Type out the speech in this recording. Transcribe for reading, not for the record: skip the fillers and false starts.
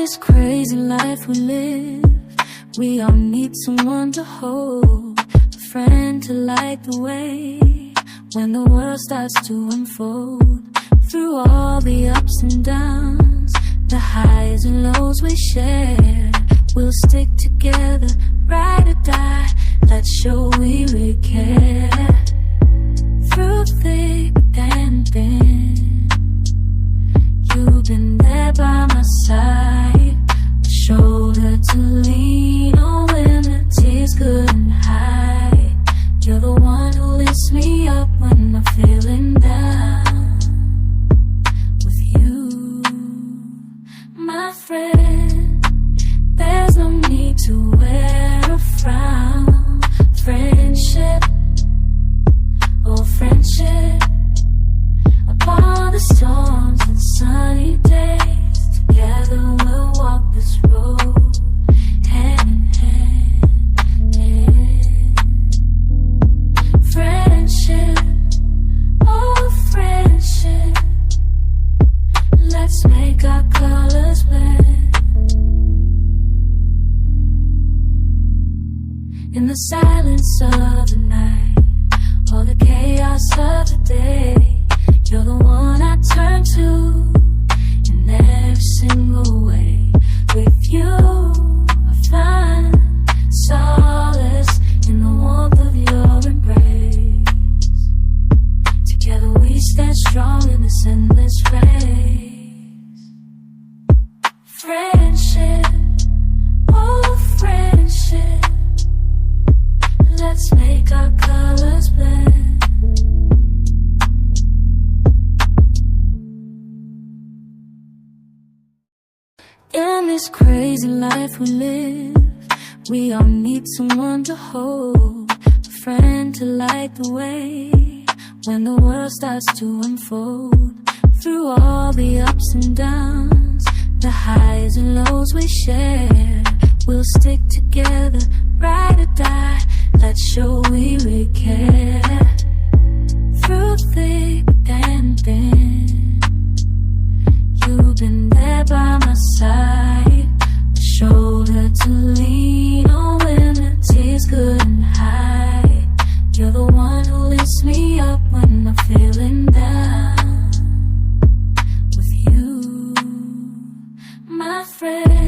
this crazy life we live, we all need someone to hold, a friend to light the way when the world starts to unfold. Through all the ups and downs, the highs and lows we share, we'll stick together, ride or die, let's show we really care. Through thick and thin, you've been there by my side, a shoulder to lean on when the tears couldn't hide. You're the one who lifts me up when I'm feeling down. With you, my friend, there's no need to wear a frown. Friendship, oh friendship, upon the storms and sunny days, together we'll walk this road, hand in hand, hand. Friendship, oh friendship, let's make our colors blend. In the silence of the night, or the chaos of the day, you're the one I turn to in every single way. With you, I find solace in the warmth of your embrace. Together we stand strong in this endless race. Friendship, oh friendship, let's make our colors blend. In this crazy life we live, we all need someone to hold, a friend to light the way when the world starts to unfold. Through all the ups and downs, the highs and lows we share, we'll stick together, ride or die, let's show we really care. Through thick and thin, you've been there by my side, a shoulder to lean on when the tears couldn't hide. You're the one who lifts me up when I'm feeling down. With you, my friend.